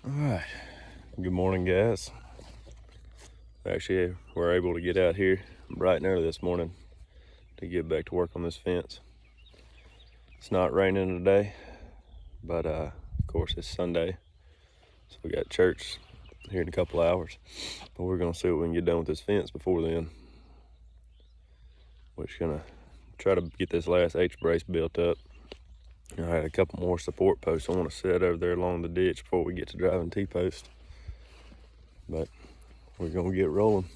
Alright, good morning guys. Actually, we're able to get out here bright and early this morning to get back to work on this fence. It's not raining today, but of course it's Sunday, so we got church here in a couple hours. But we're gonna see what we can get done with this fence before then. We're just gonna try to get this last H-brace built up. I had a couple more support posts I want to set over there along the ditch before we get to driving T-post. But we're gonna get rolling.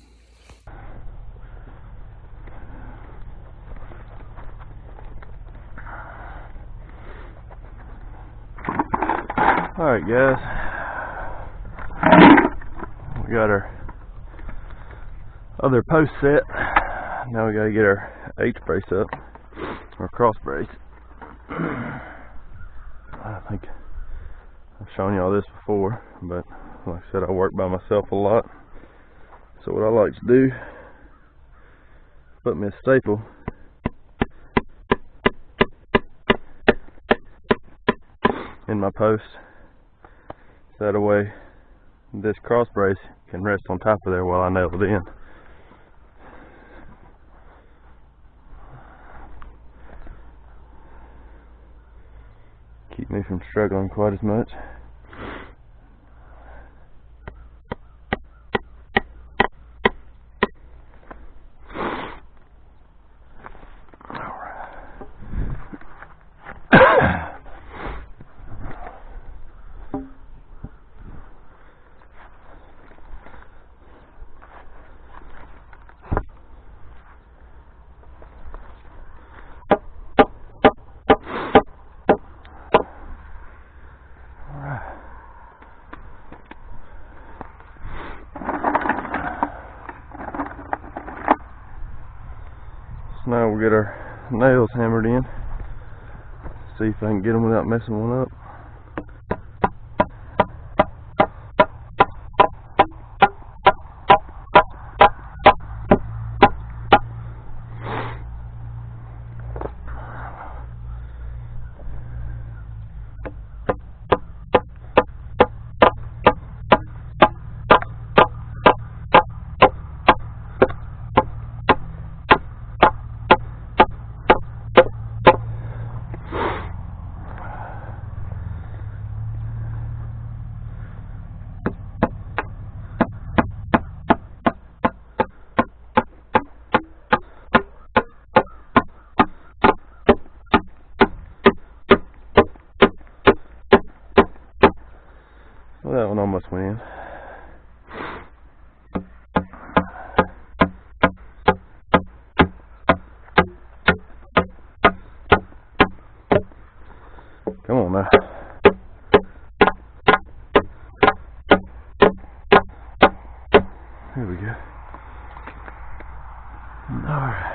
Alright guys, we got our other post set. Now we gotta get our H-brace up, or cross brace. I think I've shown y'all this before, but like I said, I work by myself a lot. So what I like to do, put me a staple in my post. So that way this cross brace can rest on top of there while I nail it in. Keep me from struggling quite as much. Now we'll get our nails hammered in, see if I can get them without messing one up. Well, that one almost went in. Come on now. Here we go. Alright.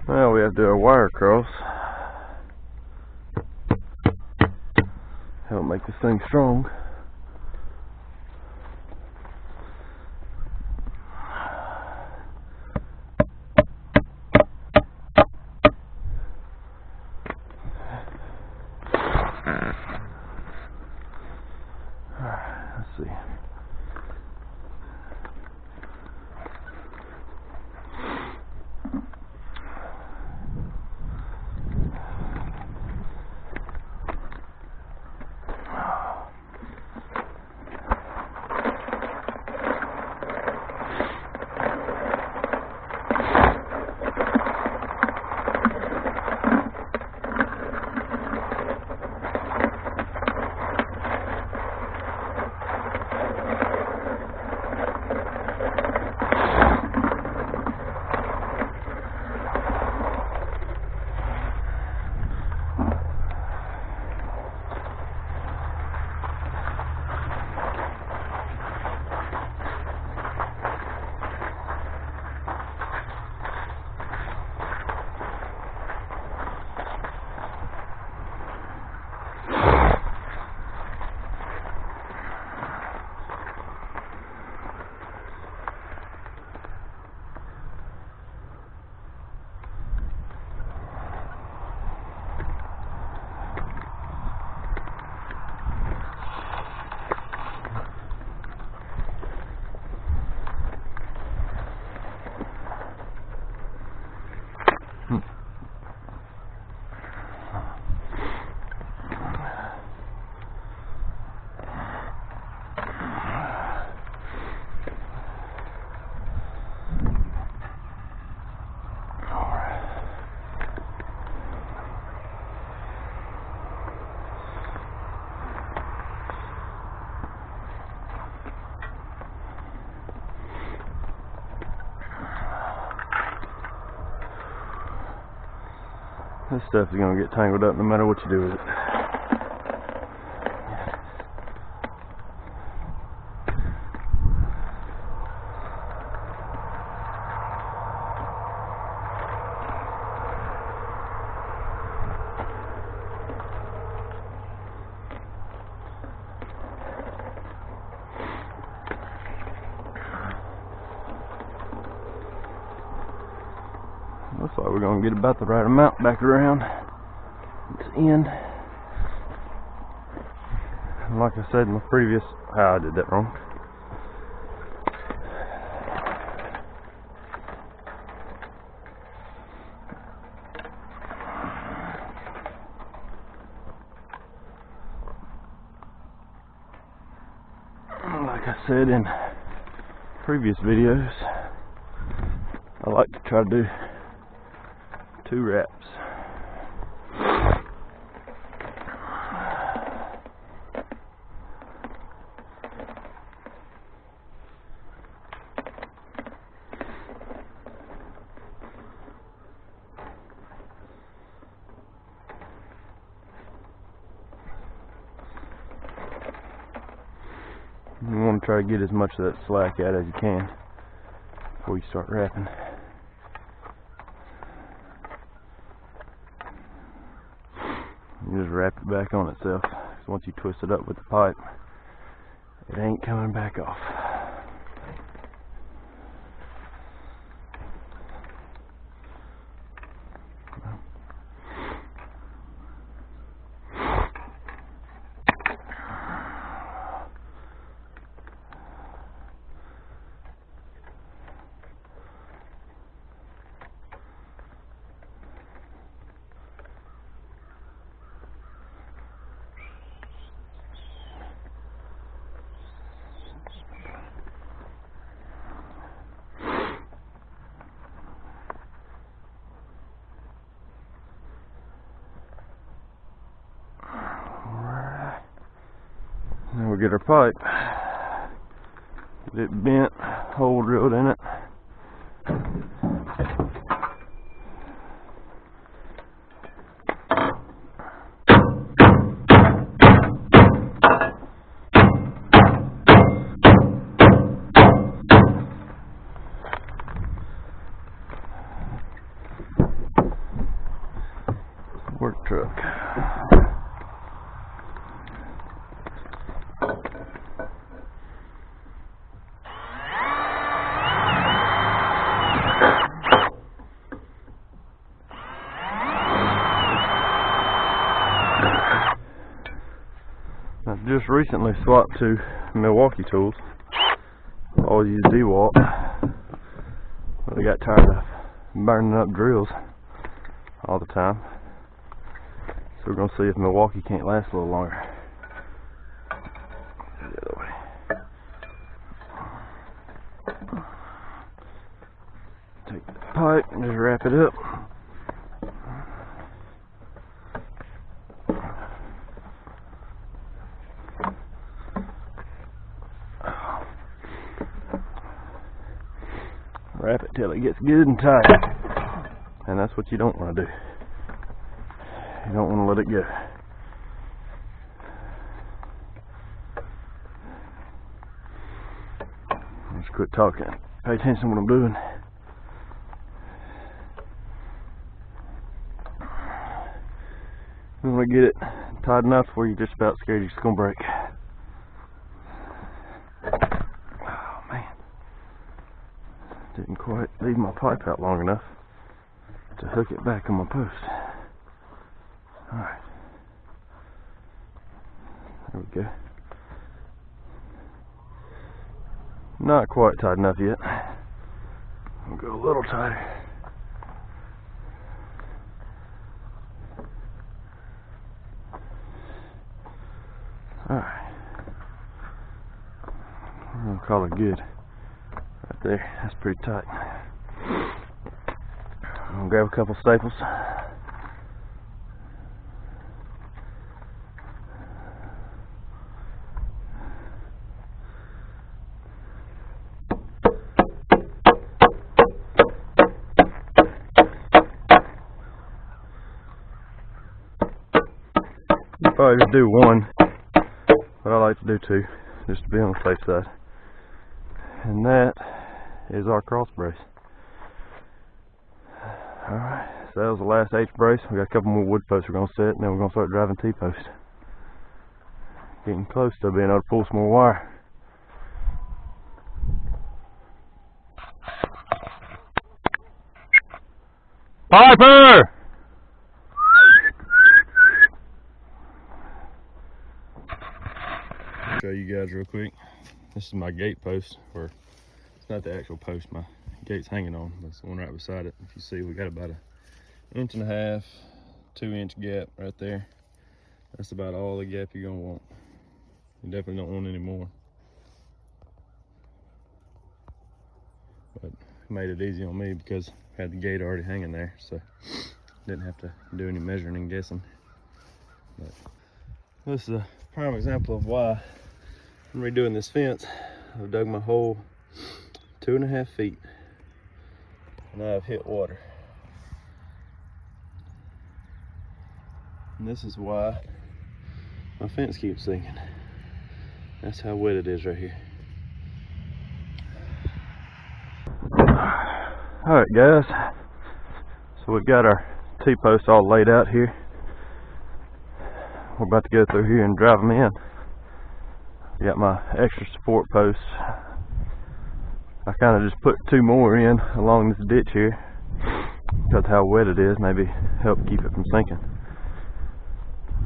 Now we have to do our wire cross. Help make this thing strong. Alright, let's see. This stuff is going to get tangled up no matter what you do with it. Looks like we're going to get about the right amount back around its end. And like I said in the previous, I did that wrong. Like I said in previous videos, I like to try to do 2 wraps. You want to try to get as much of that slack out as you can before you start wrapping. You just wrap it back on itself, because once you twist it up with the pipe, it ain't coming back off. Then we'll get our pipe, get it bent, hole drilled in it. Work truck. I've just recently swapped to Milwaukee tools. I always use DeWalt, but I got tired of burning up drills all the time. So we're going to see if Milwaukee can't last a little longer. The other way. Take the pipe and just wrap it up. Wrap it till it gets good and tight. And that's what you don't want to do. You don't want to let it go. Just quit talking. Pay attention to what I'm doing. You want to get it tight enough where you're just about scared it's going to break. Oh man. Didn't quite leave my pipe out long enough to hook it back on my post. Alright. There we go. Not quite tight enough yet. I'll go a little tighter. Alright. We're going to call it good. Right there. That's pretty tight. I'm going to grab a couple staples. probably just do one, but I like to do two, just to be on the safe side. And that is our cross brace. Alright, so that was the last H brace. We got a couple more wood posts we're going to set, and then we're going to start driving T-post. Getting close to being able to pull some more wire. Piper! Show you guys real quick. This is my gate post, or it's not the actual post my gate's hanging on, but it's the one right beside it. If you see, we got about an 1.5 inch, 2 inch gap right there. That's about all the gap you're gonna want. You definitely don't want any more. But it made it easy on me because I had the gate already hanging there, so didn't have to do any measuring and guessing. But this is a prime example of why I'm redoing this fence. I've dug my hole 2.5 feet, and I've hit water. And this is why my fence keeps sinking. That's how wet it is right here. Alright guys, so we've got our T-posts all laid out here. We're about to go through here and drive them in. Got my extra support posts. I kind of just put 2 more in along this ditch here because of how wet it is, maybe help keep it from sinking.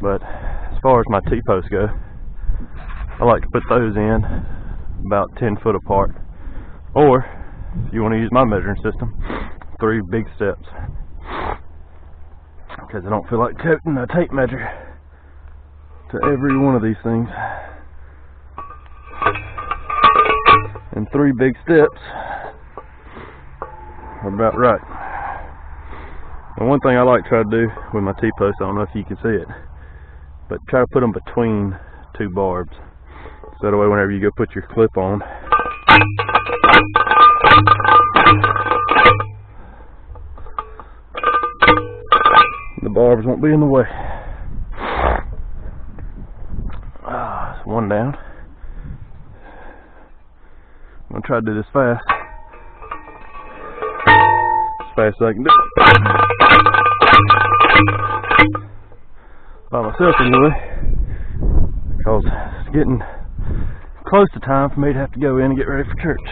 But as far as my T-posts go, I like to put those in about 10 foot apart, or if you want to use my measuring system, 3 big steps, because I don't feel like toting a tape measure to every one of these things. And 3 big steps are about right. And one thing I like to try to do with my T-post, I don't know if you can see it, but try to put them between 2 barbs. So that way whenever you go put your clip on, the barbs won't be in the way. That's 1 down. I'm gonna try to do this fast. As fast as I can do it. By myself anyway. Because it's getting close to time for me to have to go in and get ready for church.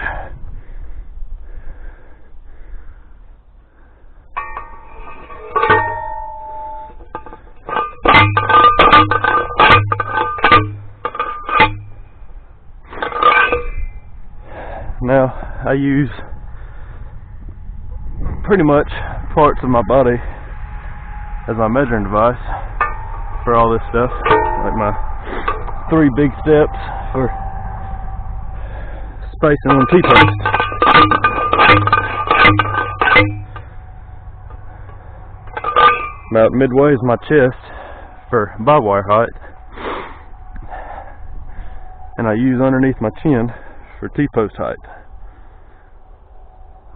Now, I use pretty much parts of my body as my measuring device for all this stuff, like my 3 big steps for spacing on T-posts. About midway is my chest for bob wire height, and I use underneath my chin for T-post height.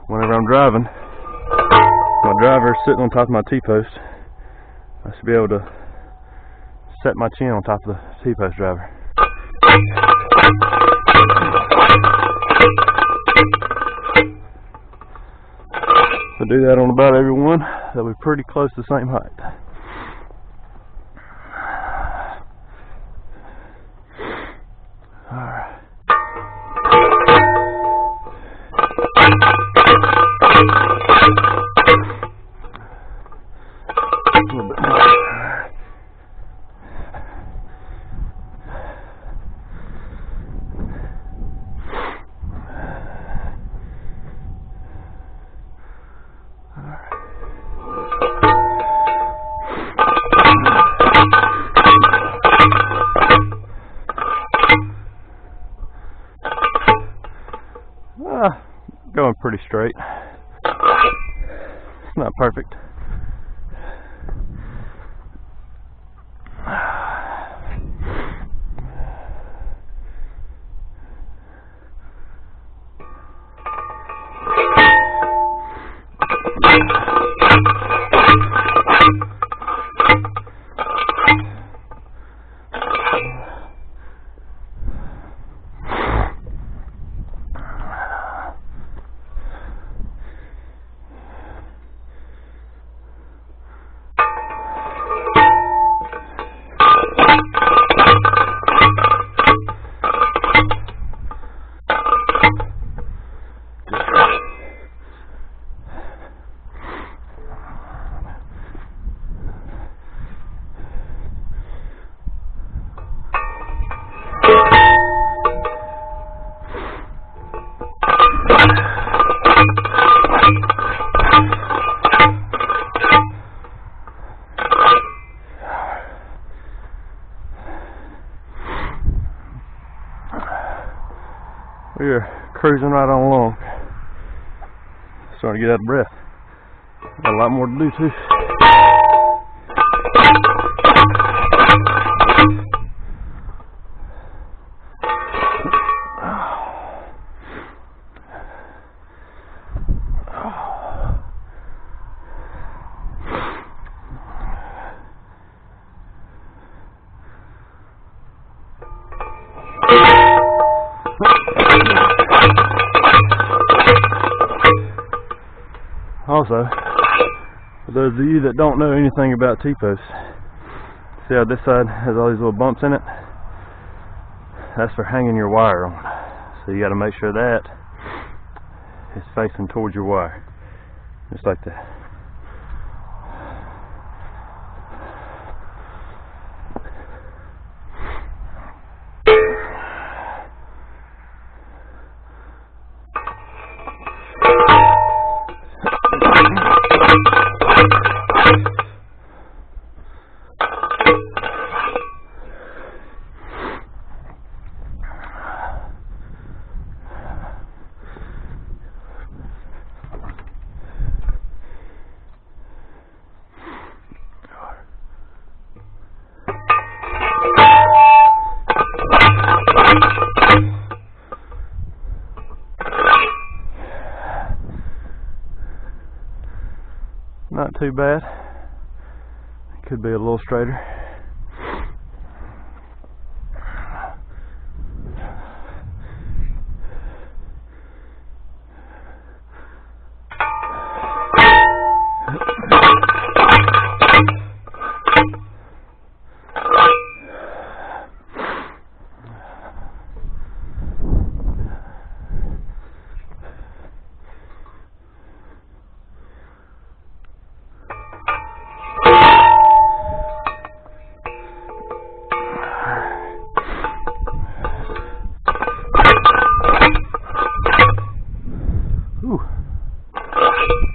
Whenever I'm driving, my driver is sitting on top of my T-post, I should be able to set my chin on top of the T-post driver. So do that on about every one, they'll be pretty close to the same height. Alright. A little bit more. Going pretty straight. It's not perfect. cruising right on along. Starting to get out of breath. Got a lot more to do too. Also, for those of you that don't know anything about T-posts, see how this side has all these little bumps in it? That's for hanging your wire on. So you got to make sure that is facing towards your wire, just like that. Not too bad. Could be a little straighter.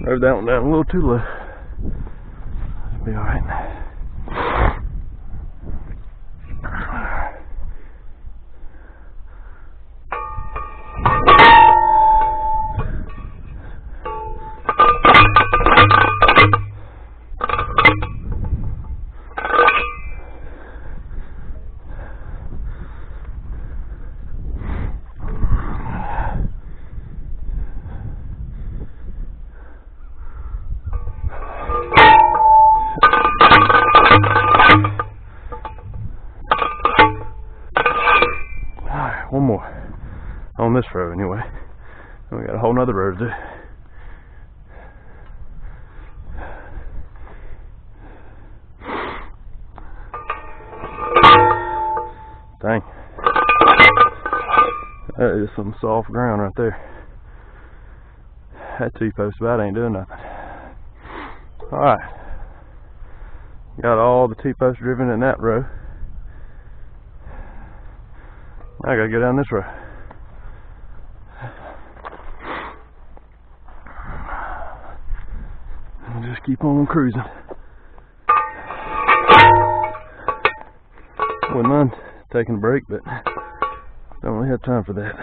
Rode that one down a little too low. It'll be alright. One more on this row anyway. And we got a whole nother row to do. Dang. That is some soft ground right there. That T-post about ain't doing nothing. Alright. Got all the T-posts driven in that row. I gotta go down this row. I'll just keep on cruising. Wouldn't mind taking a break, but don't really have time for that.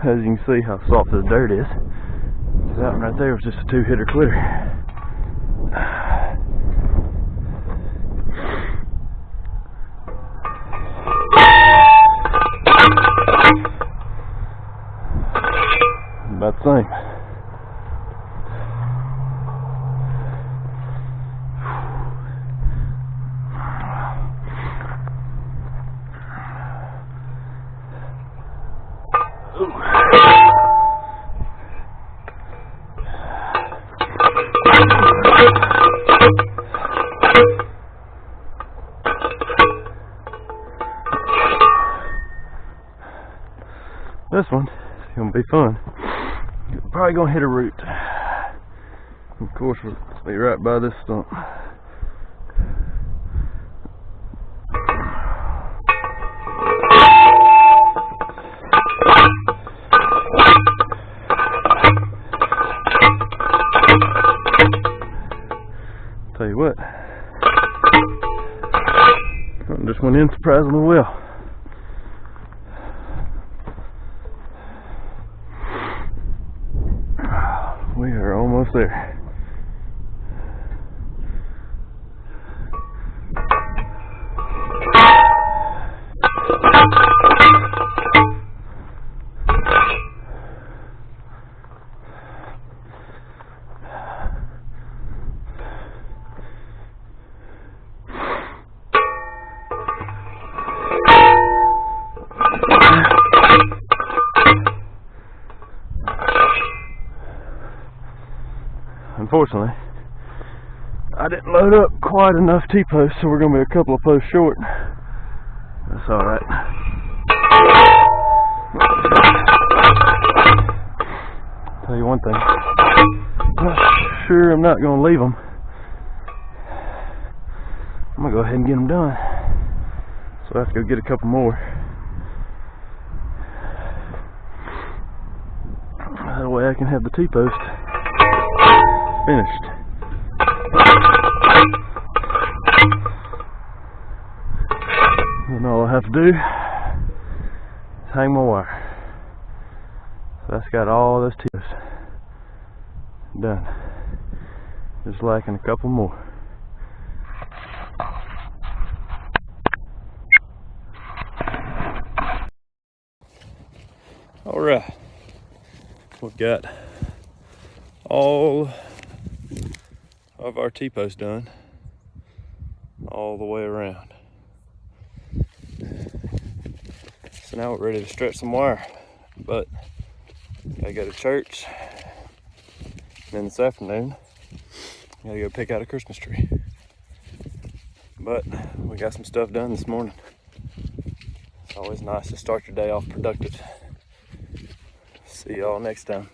as you can see how soft the dirt is. That one right there was just a 2-hitter quitter. About the same. This one is going to be fun. Probably going to hit a root. Of course, we'll be right by this stump. Tell you what, something just went in surprisingly well. We are almost there. Unfortunately, I didn't load up quite enough T-posts, so we're going to be a couple of posts short. That's alright. Tell you one thing, I'm not sure I'm not going to leave them. I'm going to go ahead and get them done. So I have to go get a couple more. That way I can have the T-post finished. And all I have to do is hang my wire. So that's got all those T-posts done. Just lacking a couple more. Alright, we've got all of our T-posts done all the way around. So now we're ready to stretch some wire, but gotta go to church, and then this afternoon gotta go pick out a Christmas tree. But we got some stuff done this morning. It's always nice to start your day off productive. See y'all next time.